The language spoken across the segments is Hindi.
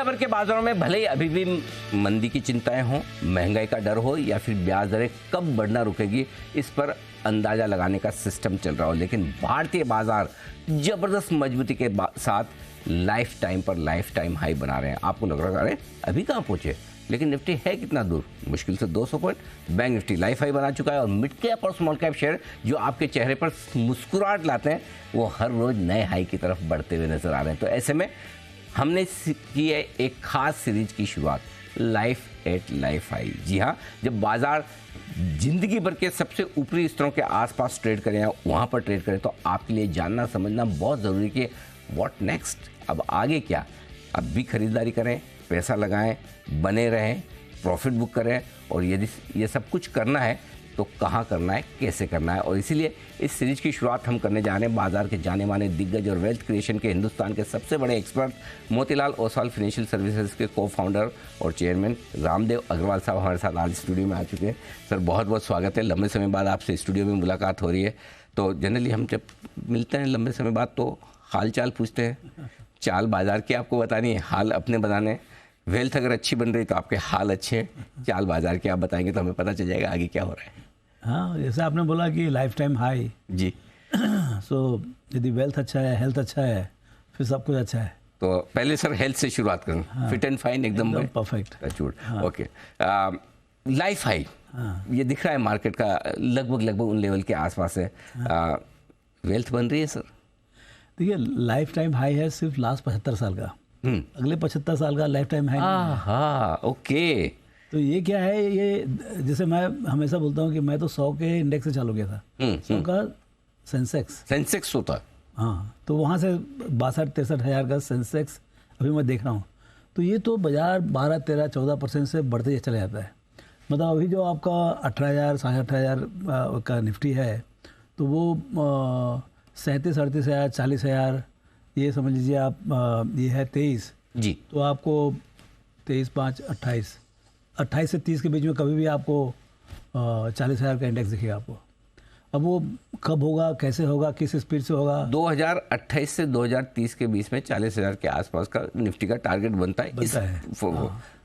दुनिया भर के बाजारों में भले ही अभी भी मंदी की चिंताएं हों, महंगाई का डर हो या फिर ब्याज दरें कब बढ़ना रुकेगी इस पर अंदाजा लगाने का सिस्टम चल रहा हो, लेकिन भारतीय बाजार जबरदस्त मजबूती के साथ लाइफ टाइम हाई बना रहे हैं। आपको लग रहा है अरे अभी कहाँ पहुंचे, लेकिन निफ्टी है कितना दूर, मुश्किल से 200 point. Bank Nifty life high बना चुका है और मिड कैप और स्मॉल कैप शेयर जो आपके चेहरे पर मुस्कुराहट लाते हैं वो हर रोज नए हाई की तरफ बढ़ते हुए नजर आ रहे हैं। तो ऐसे में हमने की है एक खास सीरीज की शुरुआत, लाइफ एट लाइफ हाई। जी हाँ, जब बाजार जिंदगी भर के सबसे ऊपरी स्तरों के आसपास ट्रेड करें या वहाँ पर ट्रेड करें तो आपके लिए जानना समझना बहुत ज़रूरी है कि व्हाट नेक्स्ट, अब आगे क्या। अब भी खरीदारी करें, पैसा लगाएं, बने रहें, प्रॉफिट बुक करें, और यदि ये सब कुछ करना है तो कहाँ करना है, कैसे करना है। और इसीलिए इस सीरीज की शुरुआत हम करने जा रहे हैं बाजार के जाने माने दिग्गज और वेल्थ क्रिएशन के हिंदुस्तान के सबसे बड़े expert Motilal Oswal financial services के को फाउंडर और चेयरमैन रामदेव अग्रवाल साहब हमारे साथ आज स्टूडियो में आ चुके हैं। सर बहुत बहुत स्वागत है, लंबे समय बाद आपसे स्टूडियो में मुलाकात हो रही है। तो जनरली हम जब मिलते हैं लंबे समय बाद तो हाल चाल पूछते हैं, चाल बाजार की आपको बतानी है, हाल अपने बनाने। वेल्थ अगर अच्छी बन रही तो आपके हाल अच्छे हैं, चाल बाजार के आप बताएंगे तो हमें पता चल जाएगा आगे क्या हो रहा है। हाँ, जैसे आपने बोला कि लाइफ टाइम हाई जी। सो यदि वेल्थ अच्छा है, हेल्थ अच्छा है, फिर सब कुछ अच्छा है। तो पहले सर हेल्थ से शुरुआत करूँ। हाँ, फिट एंड फाइन एकदम परफेक्ट। हाँ, ओके। लाइफ हाई ये दिख रहा है मार्केट का लगभग उन लेवल के आसपास है। वेल्थ बन रही है सर? देखिए, लाइफ टाइम हाई है सिर्फ लास्ट 75 साल का, अगले 75 साल का लाइफ टाइम हाई नहीं है। हाँ, ओके। तो ये क्या है, ये जैसे मैं हमेशा बोलता हूँ कि मैं तो 100 के इंडेक्स से चालू किया था, 100 का सेंसेक्स होता है। हाँ, तो वहाँ से 62-63 हज़ार का सेंसेक्स अभी मैं देख रहा हूँ। तो ये तो बाजार 12-13-14% से बढ़ते चले जाता है। मतलब अभी जो आपका 18,000 18,500 का निफ्टी है तो वो 37-38,000 40,000 ये समझ लीजिए आप, ये है 23 जी। तो आपको 23-5-28 से 30 के बीच में कभी भी आपको 40,000 का इंडेक्स दिखेगा आपको। अब वो कब होगा, कैसे होगा, किस स्पीड से होगा? 2028 से 2030 के बीच में 40,000 के आसपास का निफ्टी का टारगेट बनता है।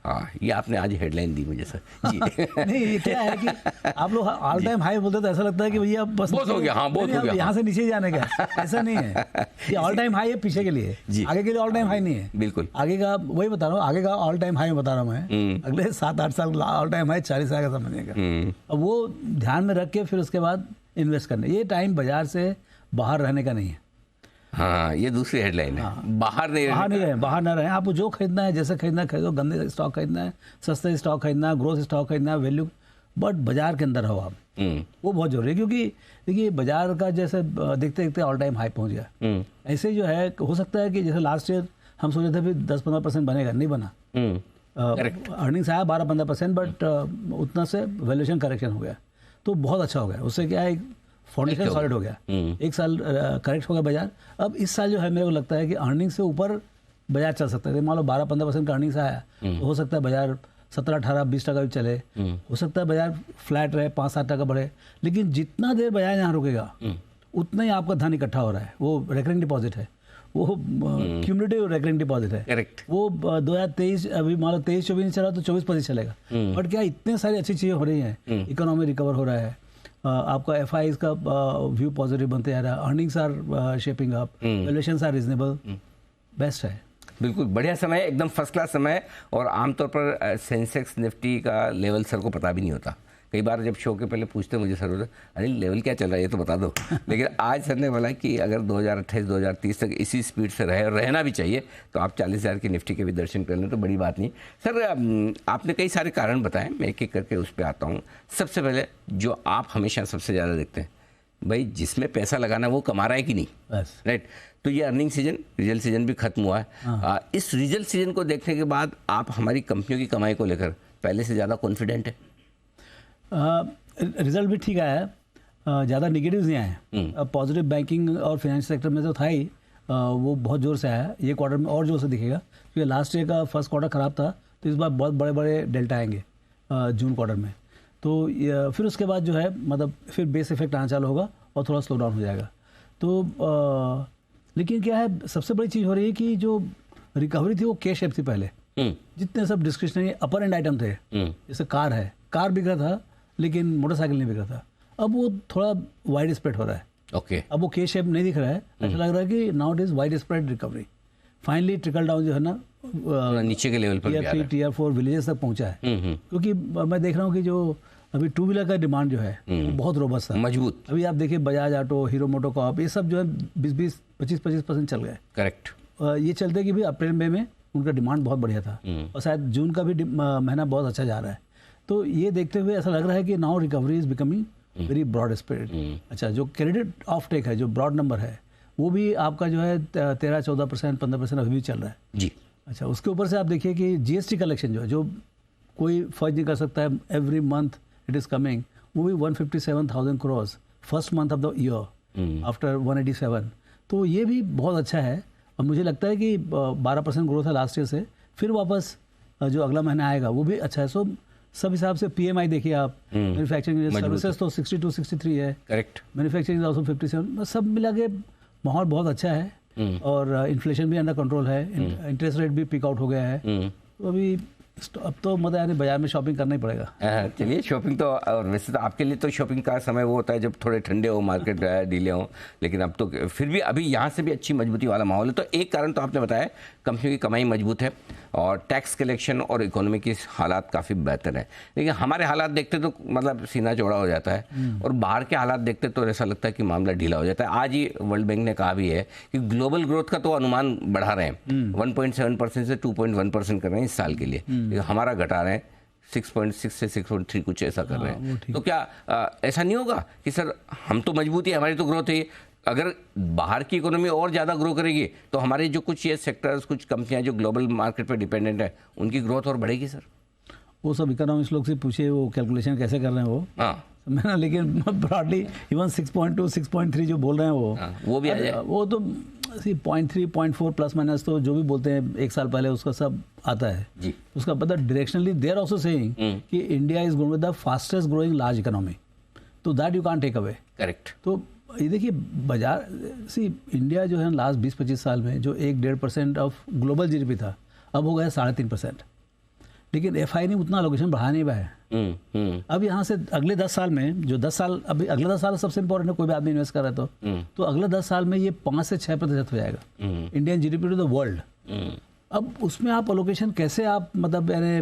हाँ, ये आपने आज हेडलाइन दी मुझे सर जी। नहीं, ये क्या है कि आप लोग ऑल टाइम हाई बोलते तो ऐसा लगता है कि भैया बस बहुत हो गया। हाँ, बहुत हो गया, यहाँ से नीचे जाने का। ऐसा नहीं है, ये ऑल टाइम हाई है पीछे के लिए, आगे के लिए ऑल टाइम हाई नहीं है। बिल्कुल, आगे का वही बता रहा हूँ, आगे का ऑल टाइम हाई बता रहा हूँ मैं। अगले 7-8 साल ऑल टाइम हाई 40,000 का समझिएगा। अब वो ध्यान में रख के फिर उसके बाद इन्वेस्ट करने, ये टाइम बाजार से बाहर रहने का नहीं है। हाँ, ये दूसरी हेडलाइन है। हाँ, बाहर ना रहे। आपको जो खरीदना है, जैसे खरीदना है खरीदो, गंदे स्टॉक खरीदना है, सस्ते स्टॉक खरीदना है, ग्रोथ स्टॉक खरीदना है, वैल्यू, बट बाजार के अंदर रहो आप। वो बहुत जरूरी है, क्योंकि देखिए बाजार का जैसे देखते देखते ऑल टाइम हाई पहुंच गया। ऐसे जो है हो सकता है कि जैसे लास्ट ईयर हम सोचे थे 10-15% बनेगा, नहीं बना। अर्निंग्स आया 12-15%, बट उतना से वैल्यूएशन करेक्शन हो गया, तो बहुत अच्छा हो गया। उससे क्या है, फाउंडेशन सॉलिड हो गया। एक साल करेक्ट हो गया बाजार। अब इस साल जो है मेरे को लगता है कि अर्निंग से ऊपर बाजार चल सकता है। मान लो 12-15% का अर्निंग्स आया तो हो सकता है बाजार 17-18-20% भी चले, हो सकता है बाजार फ्लैट रहे, 5-7% बढ़े। लेकिन जितना देर बाजार यहाँ रुकेगा उतना ही आपका धन इकट्ठा हो रहा है। वो रिकरिंग डिपॉजिट है, वो क्यूमुलेटिव रिकरिंग डिपॉजिट है। करेक्ट। वो 2023 अभी मान लो 23-24 नहीं चला तो 24-25 चलेगा। बट क्या इतने सारी अच्छी चीज़ें हो रही हैं, इकोनॉमी रिकवर हो रहा है, आपका एफआईज का व्यू पॉजिटिव बनते जा रहा है, earnings are shaping up, valuations are reasonable, best है। बिल्कुल बढ़िया समय है, एकदम फर्स्ट क्लास समय है। और आमतौर पर सेंसेक्स निफ्टी का लेवल सर को पता भी नहीं होता। कई बार जब शो के पहले पूछते मुझे सर, अरे लेवल क्या चल रहा है ये तो बता दो। लेकिन आज सर ने बोला कि अगर 2028-2030 तक इसी स्पीड से रहे और रहना भी चाहिए तो आप 40,000 की निफ्टी के भी दर्शन कर लें तो बड़ी बात नहीं। सर आपने कई सारे कारण बताए, मैं एक एक करके उस पर आता हूँ। सबसे पहले जो आप हमेशा सबसे ज़्यादा देखते हैं, भाई जिसमें पैसा लगाना वो कमा रहा है कि नहीं, राइट। तो ये अर्निंग सीजन, रिजल्ट सीजन भी खत्म हुआ है। इस रिजल्ट सीजन को देखने के बाद आप हमारी कंपनियों की कमाई को लेकर पहले से ज़्यादा कॉन्फिडेंट है? रिजल्ट भी ठीक आया है, ज़्यादा निगेटिव्स नहीं आए। पॉजिटिव बैंकिंग और फाइनेंस सेक्टर में तो था ही, वो बहुत ज़ोर से आया। ये क्वार्टर में और ज़ोर से दिखेगा, क्योंकि लास्ट ईयर का फर्स्ट क्वार्टर ख़राब था, तो इस बार बहुत बड़े बड़े डेल्टा आएंगे जून क्वार्टर में। तो फिर उसके बाद जो है मतलब फिर बेस इफेक्ट आना चालू होगा और थोड़ा स्लो डाउन हो जाएगा। तो लेकिन क्या है, सबसे बड़ी चीज़ हो रही है कि जो रिकवरी थी वो के शेप थी पहले, जितने सब डिस्क्रिप्शनरी अपर एंड आइटम थे, जैसे कार बिक रहा था लेकिन मोटरसाइकिल नहीं बिक रहा था, अब वो थोड़ा वाइड स्प्रेड हो रहा है। ओके, अब वो के शेप नहीं दिख रहा है, ऐसा लग रहा है कि now it is wide spread recovery. Finally trickle down जो है ना नीचे के लेवल पर टीयर 3 टीयर 4 विलेजेस तक पहुंचा है। क्योंकि मैं देख रहा हूँ कि जो अभी टू व्हीलर का डिमांड जो है वो बहुत रोबस्ट है, मजबूत। अभी आप देखिए बजाज ऑटो, हीरो मोटोकॉर्प, ये सब जो है 20-25% चल गए। करेक्ट। ये चलते कि भी अप्रैल मई में उनका डिमांड बहुत बढ़िया था और शायद जून का भी महीना बहुत अच्छा जा रहा है। तो ये देखते हुए ऐसा लग रहा है कि now recovery is becoming very broad spread. अच्छा, जो क्रेडिट ऑफ टेक है, जो ब्रॉड नंबर है, वो भी आपका जो है 13-14%, 15% अभी भी चल रहा है जी। अच्छा, उसके ऊपर से आप देखिए कि जीएसटी कलेक्शन जो है, जो कोई फर्ज नहीं कर सकता है, every month it is coming, वो भी 157,000 crore first month of the year after 187। तो ये भी बहुत अच्छा है और मुझे लगता है कि 12% ग्रोथ है लास्ट ईयर से, फिर वापस जो अगला महीना आएगा वो भी अच्छा है। सो सब हिसाब से पीएमआई देखिए आप, मैन्युफैक्चरिंग सर्विसेज तो 62-63 है, करेक्ट, मैन्युफैक्चरिंग इज आल्सो 57, सब मिला के माहौल बहुत अच्छा है और इन्फ्लेशन भी अंडर कंट्रोल है, इंटरेस्ट रेट भी पिक आउट हो गया है। तो अभी अब तो मतलब यानी बाजार में शॉपिंग करना ही पड़ेगा। चलिए, शॉपिंग तो, और वैसे तो आपके लिए तो शॉपिंग का समय वो होता है जब थोड़े ठंडे हो, मार्केट डीले हो, लेकिन अब तो फिर भी अभी यहाँ से भी अच्छी मजबूती वाला माहौल है। तो एक कारण तो आपने बताया कंपनियों की कमाई मजबूत है और टैक्स कलेक्शन और इकोनॉमी की हालात काफ़ी बेहतर है। लेकिन हमारे हालात देखते तो मतलब सीना चौड़ा हो जाता है और बाहर के हालात देखते तो ऐसा लगता है कि मामला ढीला हो जाता है। आज ही वर्ल्ड बैंक ने कहा भी है कि ग्लोबल ग्रोथ का तो अनुमान बढ़ा रहे हैं, 1.7% से 2.1% कर रहे हैं इस साल के लिए, लेकिन हमारा घटा रहे हैं 6.6 से 6.3 कुछ ऐसा कर रहे हैं। तो क्या ऐसा नहीं होगा कि सर हम तो मजबूत है, हमारी तो ग्रोथ है, अगर बाहर की इकोनॉमी और ज़्यादा ग्रो करेगी तो हमारे जो कुछ ये सेक्टर्स, कुछ कंपनियां जो ग्लोबल मार्केट पर डिपेंडेंट है, उनकी ग्रोथ और बढ़ेगी सर? वो सब इकोनॉमिस्ट लोग से पूछे वो कैलकुलेशन कैसे कर रहे हैं वो, हाँ मैंने, लेकिन ब्रॉडली इवन 6.2 6.3 जो बोल रहे हैं वो भी आ जाए, वो तो 0.3 0.4 प्लस माइनस तो जो भी बोलते हैं एक साल पहले उसका सब आता है जी। उसका पता directionally they are also saying कि India is going with the fastest growing large economy, तो that you can't take away. Correct. तो ये देखिए बाजार सी इंडिया जो है लास्ट 20-25 साल में जो 1-1.5% ऑफ ग्लोबल जीडीपी था, अब हो गया 3.5%, लेकिन एफआई ने उतना लोकेशन बढ़ा नहीं पाया है। अब यहाँ से अगले 10 साल में जो 10 साल, अभी अगले 10 साल सबसे इंपॉर्टेंट है, कोई भी आदमी इन्वेस्ट कर रहा है तो अगले 10 साल में ये 5 से 6% हो जाएगा Indian GDP to the world. अब उसमें आप अलोकेशन कैसे आप मतलब यानी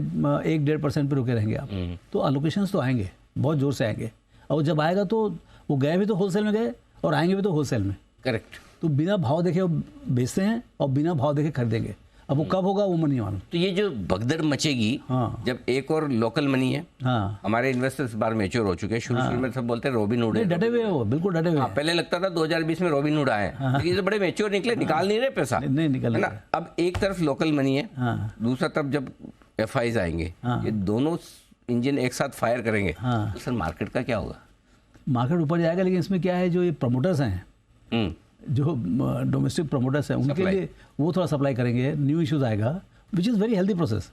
1-1.5% पे रुके रहेंगे आप, तो अलोकेशन तो आएंगे, बहुत जोर से आएंगे, और जब आएगा तो वो गए भी तो होलसेल में गए और आएंगे भी तो होलसेल में। करेक्ट। तो बिना भाव देखे वो बेचते हैं और बिना भाव देखे खरीदेंगे। अब वो कब होगा वो मैं नहीं मालूम। तो ये जो भगदड़ मचेगी, हाँ, जब एक और लोकल मनी है, हाँ, हमारे इन्वेस्टर्स बार मैच्योर हो चुके हैं, शुरू में सब बोलते हैं रॉबिनहुड है, डटे हुए हो, बिल्कुल डटे हुए। हाँ, पहले लगता था 2020 में रॉबिनहुड आए, लेकिन ये तो बड़े मैच्योर निकले, निकाल नहीं रहे पैसा, नहीं निकल ना। अब एक तरफ लोकल मनी है, दूसरा तरफ जब एफआईज आएंगे, ये दोनों इंजन एक साथ फायर करेंगे, तो सर मार्केट का क्या होगा? मार्केट ऊपर जाएगा, लेकिन इसमें क्या है, जो ये प्रमोटर्स हैं, जो डोमेस्टिक प्रमोटर्स हैं, उनके लिए वो थोड़ा सप्लाई करेंगे, न्यू इश्यूज आएगा, which is very healthy process.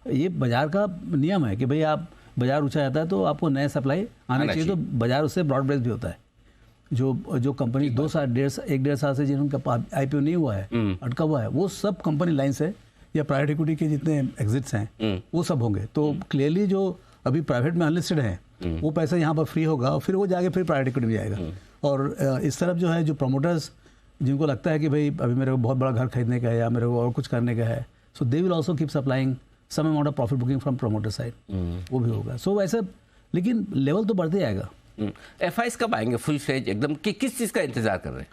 ये बाजार का नियम है कि भाई आप बाजार ऊंचा जाता है तो आपको नया सप्लाई आना चाहिए, तो बाजार उससे ब्रॉड बेस्ड भी होता है। जो कंपनी 2 साल 1.5 साल से जिनका आईपीओ नहीं हुआ है, अटका हुआ है, वो सब कंपनी लाइन से या प्राइवेट इक्विटी के जितने एग्जिट्स हैं वो सब होंगे। तो क्लियरली जो अभी प्राइवेट में अनलिस्टेड है वो पैसा यहाँ पर फ्री होगा और फिर वो जाके फिर प्राइवेट इक्विटी में जाएगा। और इस तरफ जो है जो प्रमोटर्स जिनको लगता है कि भाई अभी मेरे को बहुत बड़ा घर खरीदने का है या मेरे को और कुछ करने का है, so they will also keep supplying some amount of profit booking from promoter side, वो भी होगा। सो वैसे लेकिन लेवल तो बढ़ते जाएगा। एफआईज कब आएंगे फुल फ्लेज एकदम, कि किस चीज़ का इंतजार कर रहे हैं?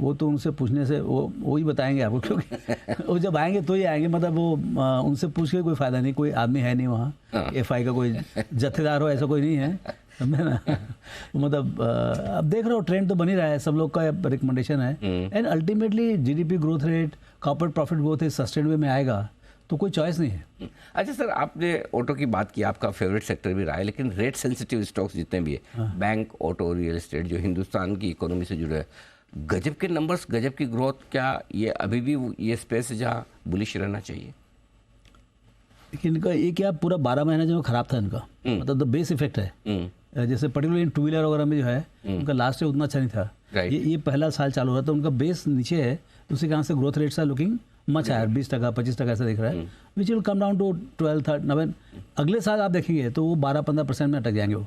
वो तो उनसे पूछने से वो ही बताएंगे आपको, क्योंकि वो जब आएंगे तो ही आएंगे, मतलब वो उनसे पूछ के कोई फ़ायदा नहीं, कोई आदमी है नहीं वहाँ एफआई का कोई जत्थेदार हो ऐसा कोई नहीं है, समझे ना। मतलब अब देख रहे हो ट्रेंड तो बन ही रहा है, सब लोग का रिकमेंडेशन है, and ultimately GDP growth rate, corporate profit growth sustainable में आएगा, तो कोई चॉइस नहीं है। अच्छा सर, आपने ऑटो की बात की, आपका फेवरेट सेक्टर भी रहा है, लेकिन रेट सेंसिटिव स्टॉक्स जितने भी है, बैंक, ऑटो, रियल एस्टेट, जो हिंदुस्तान की इकोनॉमी से जुड़े हैं, गजब के नंबर्स, गजब की ग्रोथ, क्या ये अभी भी ये स्पेस है जहाँ बुलिश रहना चाहिए? लेकिन इनका ये क्या पूरा 12 महीना जो खराब था इनका, मतलब द बेस इफेक्ट है। जैसे पर्टिकुलरली टू व्हीलर वगैरह में जो है उनका लास्ट ईयर उतना अच्छा नहीं था, ये पहला साल चालू हो रहा था, उनका बेस नीचे है, तो उसके कारण से growth rates are looking much higher 20%, 25% ऐसा दिख रहा है, which will come down to 12-13। अगले साल आप देखेंगे तो वो 12-15% में अटक जाएंगे वो।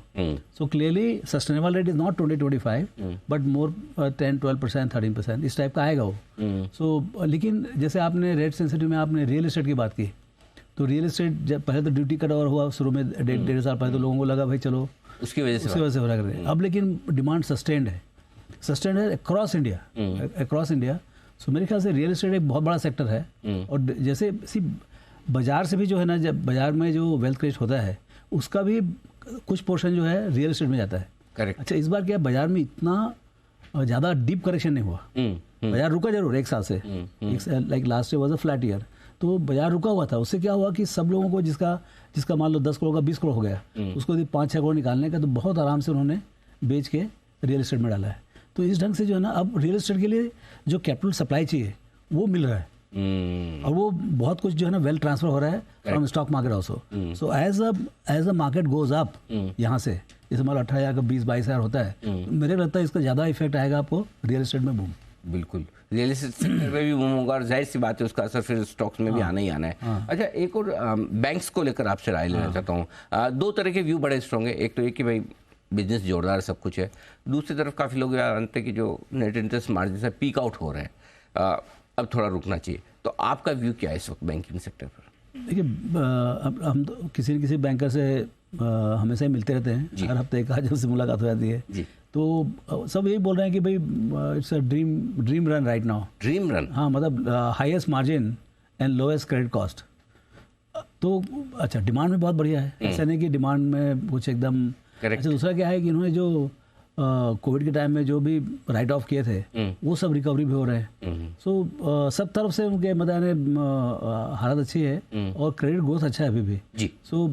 So clearly sustainable rate is not 20-25 but more 10-12%, 13% इस टाइप का आएगा वो। सो लेकिन जैसे आपने रेट सेंसिटिव में आपने रियल एस्टेट की बात की, तो रियल एस्टेट जब पहले तो ड्यूटी कट ओवर हुआ शुरू में 1.5 साल पहले, तो लोगों को लगा भाई चलो उसकी वजह से हो रहा है। अब लेकिन डिमांड सस्टेन्ड है अक्रॉस इंडिया। सो मेरे ख्याल से रियल एस्टेट एक बहुत बड़ा सेक्टर है। और जैसे बाजार से भी जो है ना, जब बाजार में जो वेल्थ क्रिएट होता है उसका भी कुछ पोर्शन जो है रियल एस्टेट में जाता है। करेक्ट। अच्छा, इस बार क्या बाजार में इतना ज़्यादा डीप करेक्शन नहीं हुआ, बाजार रुका जरूर एक साल से, like last year was a flat year, तो बाजार रुका हुआ था। उससे क्या हुआ कि सब लोगों को जिसका मान लो 10 करोड़ का 20 करोड़ हो गया, उसको यदि 5-6 करोड़ निकालने का, तो बहुत आराम से उन्होंने बेच के रियल एस्टेट में डाला है। तो इस ढंग से जो है ना, अब रियल एस्टेट के लिए जो कैपिटल सप्लाई चाहिए वो मिल रहा है। और वो बहुत कुछ जो है ना वेल ट्रांसफर हो रहा है from stock market also. So as a market goes up यहाँ से, जैसे मान लो 18,000 का 20-22 हज़ार होता है, तो मेरे लगता है इसका ज़्यादा इफेक्ट आएगा आपको रियल एस्टेट में बूम। बिल्कुल, रियल एस्टेट सेक्टर में भी बूम होगा और जाहिर सी बात है उसका असर फिर स्टॉक्स में भी आना ही आना है। अच्छा, एक और बैंक्स को लेकर आपसे राय लेना चाहता हूँ। दो तरह के व्यू बड़े स्ट्रॉन्ग है। एक तो ये कि भाई बिजनेस जोरदार सब कुछ है, दूसरी तरफ काफ़ी लोग मानते हैं कि जो नेट इंटरेस्ट मार्जिन से पीक आउट हो रहे हैं, अब थोड़ा रुकना चाहिए। तो आपका व्यू क्या है इस वक्त बैंकिंग सेक्टर पर? देखिए, हम तो किसी न किसी बैंकर से हमेशा ही मिलते रहते हैं, हर हफ्ते एक आज से मुलाकात हो जाती है जी। तो सब यही बोल रहे हैं कि भाई it's a dream run right now. Dream run? हाँ, मतलब highest margin and lowest credit cost. तो अच्छा, डिमांड में बहुत बढ़िया है, ऐसा नहीं कि डिमांड में कुछ एकदम। अच्छा, दूसरा क्या है कि इन्होंने जो कोविड के टाइम में जो भी राइट ऑफ किए थे वो सब रिकवरी भी हो रहे हैं। सो सब तरफ से उनके मतलब हालत अच्छी है और क्रेडिट ग्रोथ अच्छा है अभी भी जी। सो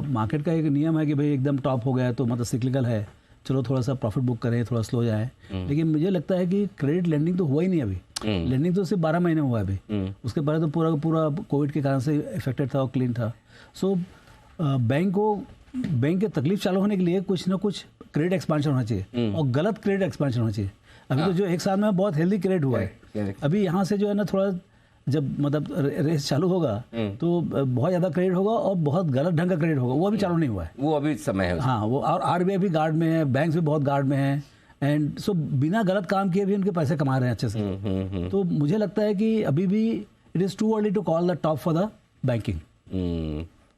मार्केट का एक नियम है कि भाई एकदम टॉप हो गया तो मतलब सिक्लिकल है, चलो थोड़ा सा प्रॉफिट बुक करें, थोड़ा स्लो जाए। लेकिन मुझे लगता है कि क्रेडिट लेंडिंग तो हुआ ही नहीं अभी। लेंडिंग तो सिर्फ 12 महीने हुआ अभी, उसके पहले तो पूरा कोविड के कारण से इफेक्टेड था और क्लीन था। सो बैंक के तकलीफ चालू होने के लिए कुछ ना कुछ क्रेडिट एक्सपेंशन होना चाहिए और गलत क्रेडिट एक्सपेंशन होना चाहिए। अभी तो जो एक साल में बहुत हेल्दी क्रेडिट हुआ है, अभी यहाँ से जो है ना थोड़ा जब मतलब रेस चालू होगा तो बहुत ज़्यादा क्रेडिट होगा और बहुत गलत ढंग का क्रेडिट होगा, वो अभी चालू नहीं हुआ है, वो अभी समय है। हाँ, वो और आरबीआई भी गार्ड में है, बैंक भी बहुत गार्ड में है, एंड सो बिना गलत काम किए भी उनके पैसे कमा रहे हैं अच्छे से। तो मुझे लगता है कि अभी भी it is too early to call the top for the banking.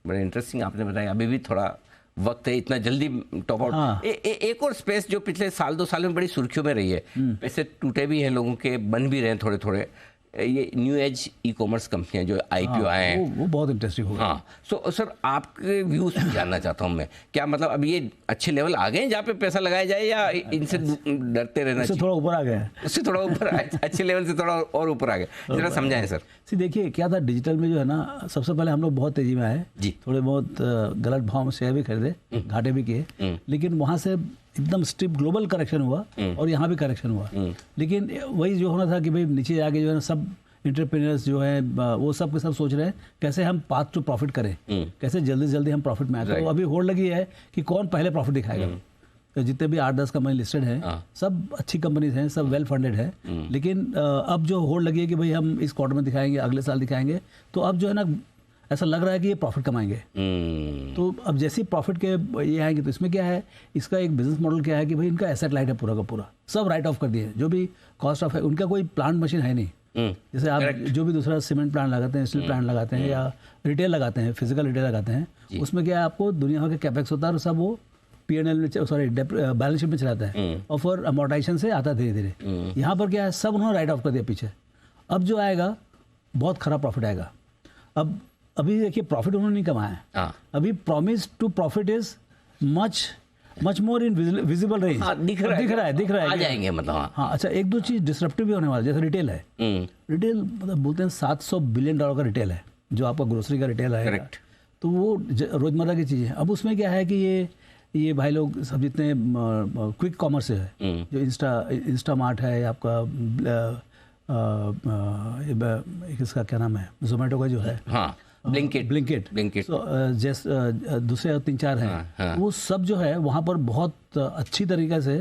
बड़ा इंटरेस्टिंग आपने बताया, अभी भी थोड़ा वक्त है, इतना जल्दी टॉप आउट। हाँ। एक और स्पेस जो पिछले साल 2 साल में बड़ी सुर्खियों में रही है, पैसे टूटे भी हैं लोगों के, बन भी रहे हैं थोड़े थोड़े, ये न्यू एज ई कॉमर्स कंपनियां जो आईपीओ आए हैं, वो बहुत इंटरेस्टिंग होगा। हाँ, सो सर आपके व्यूज जानना चाहता हूँ मैं, क्या मतलब अब ये अच्छे लेवल आ गए हैं जहाँ पे पैसा लगाया जाए या इनसे डरते रहना चाहिए? थोड़ा ऊपर आ गए, उससे थोड़ा ऊपर अच्छे लेवल से थोड़ा और ऊपर आ गए, जरा समझाएं सर। देखिए क्या था, डिजिटल में जो है ना, सबसे पहले हम लोग बहुत तेजी में आए जी, थोड़े बहुत गलत भाव में शेयर भी खरीदे, घाटे भी किए, लेकिन वहाँ से एकदम स्टिप ग्लोबल करेक्शन हुआ और यहाँ भी करेक्शन हुआ। लेकिन वही जो होना था कि भाई नीचे जाके जो है ना सब एंटरप्रेन्योर्स जो है वो सब के सब सोच रहे हैं कैसे हम पाथ टू प्रॉफिट करें, कैसे जल्दी से जल्दी हम प्रॉफिट में आए। तो अभी होड़ लगी है कि कौन पहले प्रॉफिट दिखाएगा। तो जितने भी 8-10 कंपनी लिस्टेड हैं सब अच्छी कंपनीज हैं, सब वेल फंडेड है, लेकिन अब जो होड़ लगी है कि भाई हम इस क्वार्टर में दिखाएंगे, अगले साल दिखाएंगे, तो अब जो है ना ऐसा लग रहा है कि ये प्रॉफिट कमाएंगे। तो अब जैसे प्रॉफिट के ये आएंगे तो इसमें क्या है, इसका एक बिजनेस मॉडल क्या है कि भाई इनका एसेट लाइट है पूरा का पूरा, सब राइट ऑफ कर दिए, जो भी कॉस्ट ऑफ है, उनका कोई प्लांट मशीन है नहीं। जैसे आप जो भी दूसरा सीमेंट प्लांट लगाते हैं, स्टील प्लांट लगाते हैं या रिटेल लगाते हैं, फिजिकल रिटेल लगाते हैं, उसमें क्या है आपको दुनिया भर के कैपेक्स होता है और सब वो P&L में बैलेंस शीट में चलाता है और फिर अमोर्टाइजेशन से आता है धीरे धीरे। यहाँ पर क्या है, सब उन्होंने राइट ऑफ कर दिया पीछे। अब जो आएगा बहुत खराब प्रॉफिट आएगा। अब अभी देखिए प्रॉफिट उन्होंने नहीं कमाया है, अभी promise to profit is much more in visible range. दिख रहा है आ जाएंगे मतलब। हाँ, अच्छा, एक दो चीज डिस्ट्रप्टिव भी होने वाला, जैसे रिटेल है, रिटेल मतलब बोलते हैं $700 बिलियन का रिटेल है, जो आपका ग्रोसरी का रिटेल है, तो वो रोजमर्रा की चीज़ है। अब उसमें क्या है कि ये भाई लोग सब जितने क्विक कॉमर्स है, जो इंस्टा मार्ट है, आपका इसका क्या नाम है, जोमेटो का जो है, ब्लिंकिट, दूसरे 3-4 हैं, वो सब जो है वहाँ पर बहुत अच्छी तरीके से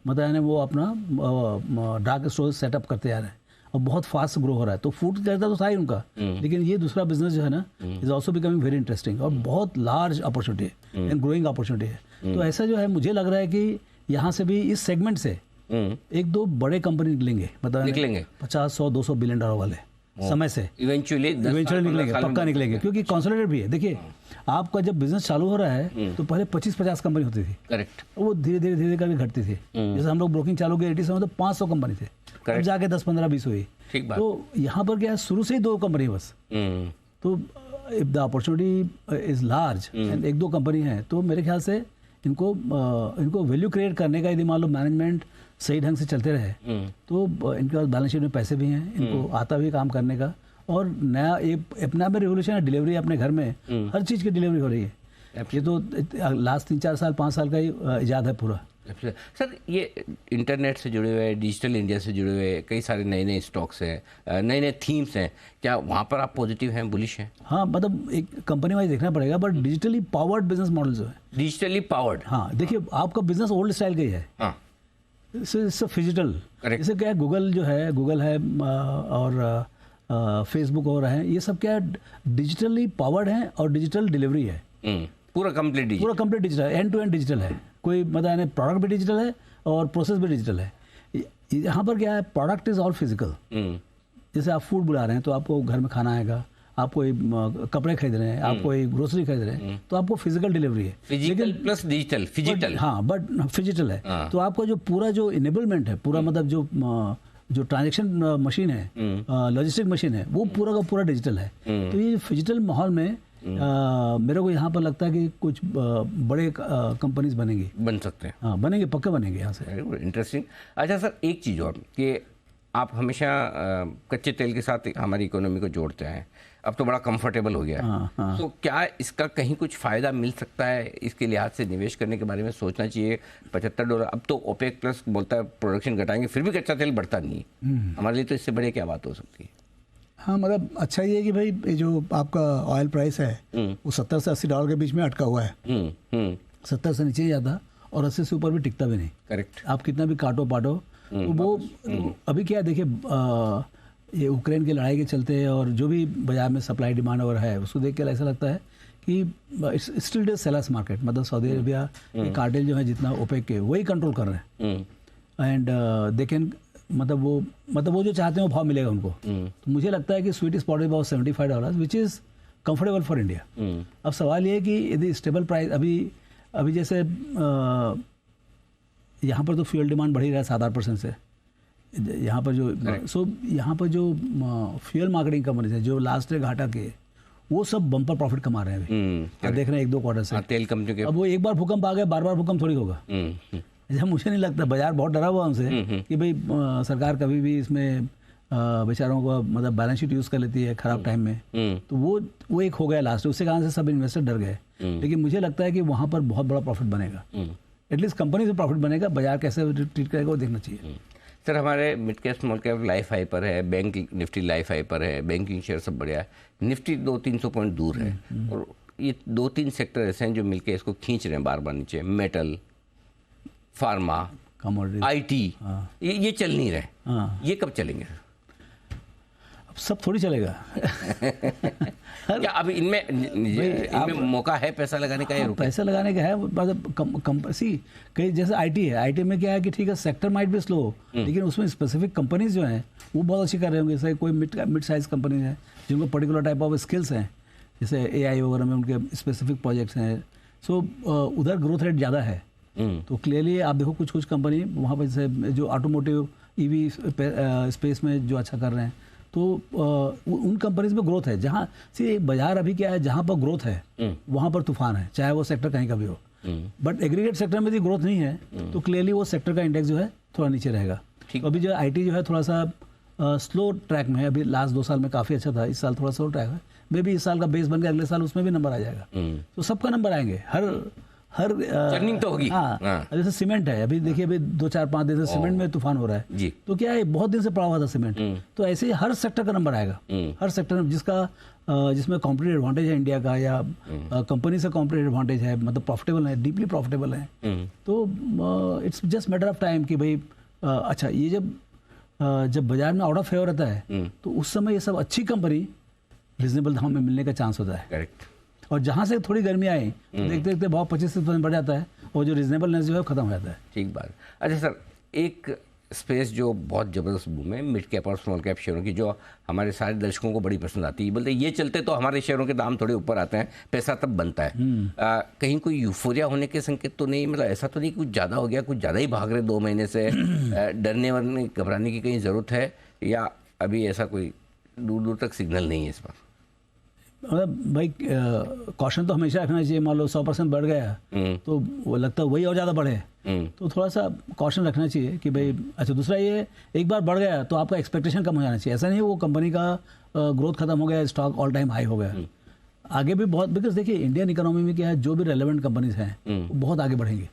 मतलब वो अपना डार्क स्टोर सेटअप करते जा रहे हैं और बहुत फास्ट ग्रो हो रहा है। तो फूड कहता तो था ही उनका, लेकिन ये दूसरा बिजनेस जो है ना is also becoming very interesting और बहुत लार्ज अपॉर्चुनिटी है एंड ग्रोइंग अपॉर्चुनिटी है। तो ऐसा जो है मुझे लग रहा है कि यहाँ से भी इस सेगमेंट से एक दो बड़े कंपनी निकलेंगे, मतलब निकलेंगे 50, 100, 200 बिलियन डॉलर वाले समय से इवेंचुअली निकलेंगे, पक्का निकलेंगे, क्योंकि कॉन्सोलिडेट भी है। देखिए आपका जब बिजनेस चालू हो रहा है तो पहले 25-50 कंपनी होती थी, करेक्ट, वो धीरे धीरे करके घटती थी। जैसे हम लोग ब्रोकिंग चालू किए 80 में तो 500 कंपनी थे, अब जाके 10, 15, 20 हुई। ठीक बात। तो यहाँ पर क्या है, शुरू से ही 2 कंपनी बस। तो if the opportunity is large and 1-2 company है तो मेरे ख्याल से इनको वैल्यू क्रिएट करने का, यदि मान लो मैनेजमेंट सही ढंग से चलते रहे तो इनके पास बैलेंस शीट में पैसे भी हैं, इनको आता भी काम करने का, और नया अपना में रिवोल्यूशन है, डिलीवरी अपने घर में हर चीज़ की डिलीवरी हो रही है। ये तो लास्ट 3-4 साल 5 साल का ही इजाद है पूरा। सर ये इंटरनेट से जुड़े हुए, डिजिटल इंडिया से जुड़े हुए कई सारे नए स्टॉक्स हैं, नए थीम्स हैं, क्या वहाँ पर आप पॉजिटिव हैं, बुलिश हैं? हाँ, मतलब एक कंपनी वाइज देखना पड़ेगा, but digitally powered business model जो है, डिजिटली पावर्ड, हाँ देखिए आपका बिजनेस ओल्ड स्टाइल का ही है, हाँ फिजिटल। जैसे क्या है, गूगल है और फेसबुक और है, ये सब क्या है डिजिटली पावर्ड है और डिजिटल डिलीवरी है, पूरा complete digital, end to end digital है। कोई मतलब प्रोडक्ट भी डिजिटल है और प्रोसेस भी डिजिटल है। यहाँ पर क्या है, प्रोडक्ट इज ऑल फिजिकल। जैसे आप फूड बुला रहे हैं तो आपको घर में खाना आएगा, आप कोई कपड़े खरीद रहे हैं, आप कोई ग्रोसरी खरीद रहे हैं, तो आपको फिजिकल डिलीवरी है, फिजिकल प्लस डिजिटल, हाँ बट फिजिटल है। तो आपका जो पूरा जो इनेबलमेंट है, पूरा मतलब जो ट्रांजैक्शन मशीन है, लॉजिस्टिक मशीन है, वो पूरा का पूरा डिजिटल है। तो ये डिजिटल माहौल में मेरे को यहाँ पर लगता है कि कुछ बड़े कंपनीज बन सकते हैं, हाँ बनेंगे, पक्के बनेंगे यहाँ से। इंटरेस्टिंग। अच्छा सर, एक चीज़ और कि आप हमेशा कच्चे तेल के साथ हमारी इकोनॉमी को जोड़ते हैं, अब तो बड़ा कंफर्टेबल हो गया है। हाँ। तो क्या इसका कहीं कुछ फ़ायदा मिल सकता है, इसके लिहाज से निवेश करने के बारे में सोचना चाहिए? $75, अब तो ओपेक प्लस बोलता है प्रोडक्शन घटाएंगे, फिर भी कच्चा तेल बढ़ता नहीं है, हमारे लिए तो इससे बड़े क्या बात हो सकती है? हाँ, मतलब अच्छा ये है कि भाई ये जो आपका ऑयल प्राइस है वो $70 से $80 के बीच में अटका हुआ है। 70 से नीचे ही जाता और 80 से ऊपर भी टिकता भी नहीं। करेक्ट। आप कितना भी काटो पाटो तो वो अभी क्या है, देखिए ये यूक्रेन की लड़ाई के चलते और जो भी बाजार में सप्लाई डिमांड और है उसको देख कर ऐसा लगता है कि it's still day sellers market, मतलब सऊदी अरेबिया के कार्टेल जो है जितना ओपेक के वही कंट्रोल कर रहे हैं एंड दे कैन, मतलब वो जो चाहते हैं वो भाव मिलेगा उनको। तो मुझे लगता है कि sweet spot is about $75 which is comfortable for India. अब सवाल ये है कि यदि स्टेबल प्राइस अभी जैसे यहाँ पर तो फ्यूल डिमांड बढ़ ही रहा है 7-8% से, यहाँ पर यहाँ पर जो फ्यूल मार्केटिंग कंपनीज है जो लास्ट ईयर घाटा के, वो सब बम्पर प्रॉफिट कमा रहे हैं अभी, देख रहे हैं 1-2 क्वार्टर से। तेल कंपनी के अब वो एक बार भूकंप आ गया, बार भूकंप थोड़ी होगा। मुझे नहीं लगता, बाजार बहुत डरा हुआ हमसे कि भाई सरकार कभी भी इसमें बेचारों को मतलब बैलेंस शीट यूज कर लेती है खराब टाइम में, तो वो एक हो गया लास्ट, उसके कारण से सब इन्वेस्टर डर गए। लेकिन मुझे लगता है कि वहाँ पर बहुत बड़ा प्रॉफिट बनेगा, एटलीस्ट कंपनी से प्रॉफिट बनेगा, बाजार कैसे ट्रीट करेगा वो देखना चाहिए। सर हमारे mid cap small cap life high पर है, बैंक निफ्टी लाइफ हाई पर है, बैंकिंग शेयर सब बढ़िया है, निफ्टी 200-300 पॉइंट दूर है, और ये 2-3 सेक्टर ऐसे हैं जो मिलके इसको खींच रहे हैं बार बार नीचे, मेटल, फार्मा, IT, ये चल नहीं रहे, ये कब चलेंगे? अब सब थोड़ी चलेगा। क्या अभी इनमें मौका है पैसा लगाने का? पैसा लगाने का है, मतलब कई जैसे IT में क्या है कि ठीक है सेक्टर माइट भी स्लो, लेकिन उसमें स्पेसिफिक कंपनीज जो हैं वो बहुत अच्छी कर रहे होंगे। जैसे कोई मिड साइज कंपनीज हैं जिनको पर्टिकुलर टाइप ऑफ स्किल्स हैं, जैसे AI वगैरह में उनके स्पेसिफिक प्रोजेक्ट्स हैं, सो उधर ग्रोथ रेट ज़्यादा है। तो क्लियरली आप देखो कुछ कंपनी वहाँ पर जैसे जो ऑटोमोटिव EV स्पेस में जो अच्छा कर रहे हैं, तो उन कंपनीज में ग्रोथ है। जहाँ से बाजार अभी क्या है, जहाँ पर ग्रोथ है वहाँ पर तूफान है, चाहे वो सेक्टर कहीं का भी हो। बट एग्रीगेट सेक्टर में यदि ग्रोथ नहीं है तो क्लियरली वो सेक्टर का इंडेक्स जो है थोड़ा नीचे रहेगा। तो अभी जो IT जो है थोड़ा सा स्लो ट्रैक में है, अभी लास्ट 2 साल में काफ़ी अच्छा था, इस साल थोड़ा स्लो ट्रैक है। मे भी इस साल का बेस बन गया, अगले साल उसमें भी नंबर आ जाएगा। तो सबका नंबर आएंगे, हर टर्निंग तो होगी। हाँ, जैसे सीमेंट है, अभी देखिए अभी 2-4-5 दिन से सीमेंट में तूफान हो रहा है जी। तो क्या है, बहुत दिन से पड़ा हुआ था सीमेंट, तो ऐसे ही हर सेक्टर का नंबर आएगा। हर सेक्टर में जिसमें कॉम्पिटिटिव एडवांटेज है इंडिया का, या कंपनी से कॉम्पिटिटिव एडवांटेज है, मतलब प्रॉफिटेबल है, डीपली प्रॉफिटेबल है, तो it's just matter of time कि भाई अच्छा ये जब जब बाजार में आउट ऑफ फेवर रहता है तो उस समय ये सब अच्छी कंपनी रिजनेबल दाम में मिलने का चांस होता है। करेक्ट। और जहाँ से थोड़ी गर्मी आई तो देखते देखते भाव 25% बढ़ जाता है और जो रिजनेबलनेस जो है खत्म हो जाता है। ठीक बात। अच्छा सर, एक स्पेस जो बहुत ज़बरदस्त बूम है मिड कैप और स्मॉल कैप शेयरों की, जो हमारे सारे दर्शकों को बड़ी पसंद आती है। बोलते ये चलते तो हमारे शेयरों के दाम थोड़े ऊपर आते हैं, पैसा तब बनता है। कहीं कोई यूफोरिया होने के संकेत तो नहीं, मतलब ऐसा तो नहीं कुछ ज़्यादा हो गया, कुछ ज़्यादा ही भाग रहे 2 महीने से, डरने वरने घबराने की कहीं ज़रूरत है, या अभी ऐसा कोई दूर दूर तक सिग्नल नहीं है इस पर? मतलब भाई कॉशन तो हमेशा रखना चाहिए। मान लो 100% बढ़ गया तो वो लगता है वही और ज़्यादा बढ़े, तो थोड़ा सा कॉशन रखना चाहिए कि भाई। अच्छा, दूसरा ये, एक बार बढ़ गया तो आपका एक्सपेक्टेशन कम हो जाना चाहिए। ऐसा नहीं है वो कंपनी का ग्रोथ खत्म हो गया, स्टॉक ऑल टाइम हाई हो गया, आगे भी बहुत। बिकॉज देखिए इंडियन इकोनॉमी में क्या है, जो भी रेलेवेंट कंपनीज हैं वो बहुत आगे बढ़ेंगी,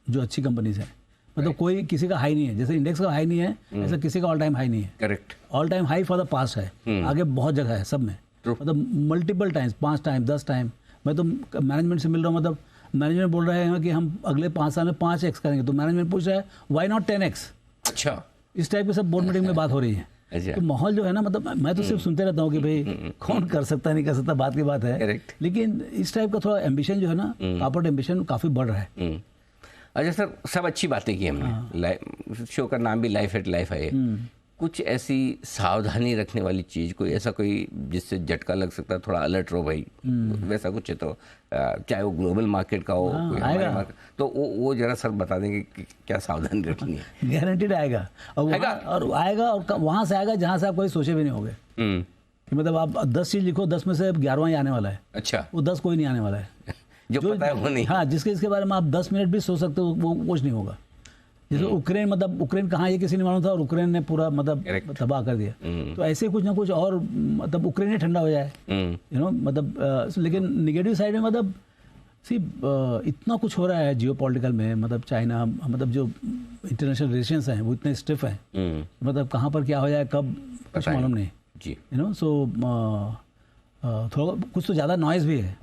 जो अच्छी कंपनीज हैं। मतलब कोई किसी का हाई नहीं है, जैसे इंडेक्स का हाई नहीं है ऐसा किसी का ऑल टाइम हाई नहीं है। Correct. All time high for the past है, आगे बहुत जगह है सब में, मतलब मल्टीपल टाइम्स, 5 टाइम 10 टाइम। मैं तो मैनेजमेंट से मिल रहा हूँ, मतलब मैनेजमेंट बोल रहे हैं कि हम अगले 5 साल में 5x करेंगे, तो मैनेजमेंट पूछ रहा है व्हाई नॉट 10x। अच्छा, इस टाइप की सब बोर्ड मीटिंग में बात हो रही है। अच्छा। तो माहौल जो है ना, मतलब मैं तो सिर्फ सुनते रहता हूँ कि भाई कौन कर सकता नहीं कर सकता, बात की बात है। Correct. लेकिन इस टाइप का थोड़ा एम्बिशन जो है ना, कॉर्पोरेट एम्बिशन काफ़ी बढ़ रहा है। अच्छा सर, सब अच्छी बातें की हमने, शो का नाम भी लाइफ एट लाइफ है। कुछ ऐसी सावधानी रखने वाली चीज़, कोई ऐसा कोई जिससे झटका लग सकता है, थोड़ा अलर्ट रहो भाई, वैसा कुछ है तो चाहे वो ग्लोबल मार्केट का हो, कोई हमारे मार्केट, तो वो जरा सर बता देंगे कि क्या सावधानी रखनी है? गारंटीड आएगा, और आएगा और वहाँ से आएगा जहाँ से आप कोई सोचे भी नहीं होगे। कि मतलब आप 10 चीज़ लिखो, 10 में से 11वां ही आने वाला है। अच्छा। वो 10 कोई नहीं आने वाला है। जो पता है वो नहीं। हाँ, जिसके बारे में आप 10 मिनट भी सोच सकते हो वो कुछ नहीं होगा। जैसे उक्रेन, मतलब उक्रेन कहाँ ये किसी ने मालूम था, और उक्रेन ने पूरा मतलब तबाह कर दिया। तो ऐसे कुछ ना कुछ और, मतलब उक्रेन ही ठंडा हो जाए, मतलब लेकिन निगेटिव साइड में मतलब इतना कुछ हो रहा है जियोपॉलिटिकल में, मतलब चाइना, मतलब जो इंटरनेशनल रिलेशंस हैं वो इतने स्टिफ हैं, मतलब कहाँ पर क्या हो जाए कब कुछ मालूम नहीं जी। सो थोड़ा कुछ तो ज़्यादा नॉइज़ भी है,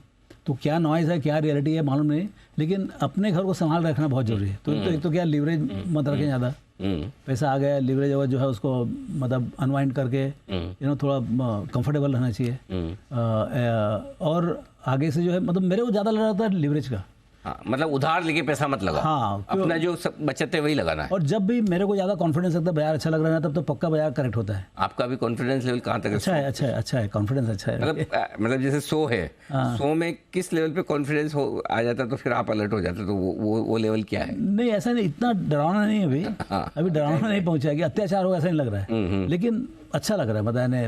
तो क्या नॉइज़ है क्या रियलिटी है मालूम नहीं, लेकिन अपने घर को संभाल रखना बहुत जरूरी है। तो एक तो क्या, लीवरेज मत रखें ज़्यादा, पैसा आ गया लीवरेज होगा जो है उसको मतलब अनवाइंड करके थोड़ा कंफर्टेबल रहना चाहिए। और आगे से जो है, मतलब मेरे को ज़्यादा लग रहा था लीवरेज का। हाँ, मतलब उधार लेके पैसा मत लगा। हाँ, अपना जो सब बचत है वही लगाना है। और जब भी मेरे को ज़्यादा कॉन्फिडेंस लगता है, बाजार अच्छा लग रहा है, तब तो पक्का बाजार करेक्ट होता है। आपका भी कॉन्फिडेंस लेवल कहाँ तक है? अच्छा है, कॉन्फिडेंस अच्छा है। मतलब जैसे 100 है, 100 में किस लेवल पे कॉन्फिडेंस आ जाता है तो फिर आप अलर्ट हो जाते हैं, तो वो लेवल क्या है? नहीं, ऐसा नहीं, इतना डरावना नहीं है अभी। अभी डरावना नहीं पहुंचा है कि अत्याचार होगा, ऐसा नहीं लग रहा है, लेकिन अच्छा लग रहा है बताने।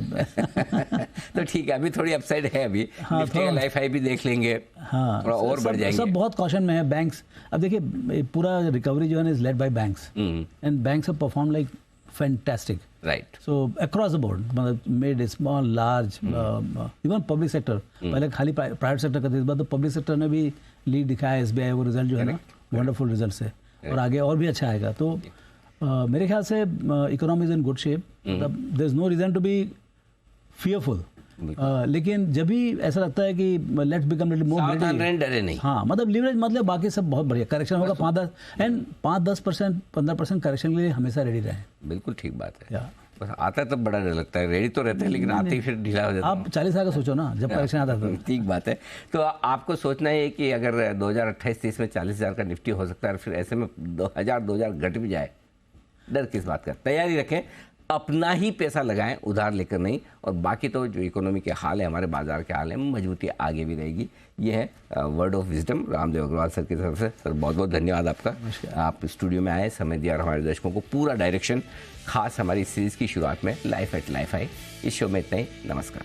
तो ठीक है, अभी थोड़ी अपसाइड है अभी। हाँ, लाइफ हाई भी देख लेंगे। हाँ, थोड़ा और बढ़ जाएंगे। सब बहुत कॉशन में है। बैंक्स, अब देखिए पूरा रिकवरी जो है is led by banks, and banks have perform like fantastic, right. So across the board, मतलब mid small large, even public sector, पहले खाली प्राइवेट सेक्टर का था, इस बार तो पब्लिक सेक्टर ने भी लीड दिखाया। SBI वो रिजल्ट जो है ना, वंडरफुल रिजल्ट है, और आगे और भी अच्छा आएगा। तो मेरे ख्याल से economy is in good shape, मतलब there is no reason to be fearful. लेकिन जब भी ऐसा लगता है कि let's become little more greedy, डरे नहीं। हाँ, मतलब लीवरेज मतलब बाकी सब बहुत बढ़िया, करेक्शन होगा 5-10% 15% करेक्शन के लिए हमेशा रेडी रहें। बिल्कुल ठीक बात है। बस आता है तब बड़ा डर लगता है, रेडी तो रहते हैं लेकिन आते ही फिर ढीला हो जाता है। आप 40 साल का सोचो ना, जब करेक्शन आता था। ठीक बात है। तो आपको सोचना है कि अगर 2028-30 में 40,000 का निफ्टी हो सकता है, फिर ऐसे में 2000 घट भी जाए, डर किस बात का? तैयारी रखें, अपना ही पैसा लगाएं, उधार लेकर नहीं। और बाकी तो जो इकोनॉमी के हाल है, हमारे बाजार के हाल है, मजबूती आगे भी रहेगी। ये है word of wisdom Ramdeo Agrawal sir की तरफ से। सर बहुत बहुत धन्यवाद आपका, आप स्टूडियो में आए, समय दिया और हमारे दर्शकों को पूरा डायरेक्शन, खास हमारी सीरीज़ की शुरुआत में लाइफ एट लाइफ है। इस शो में इतना ही, नमस्कार।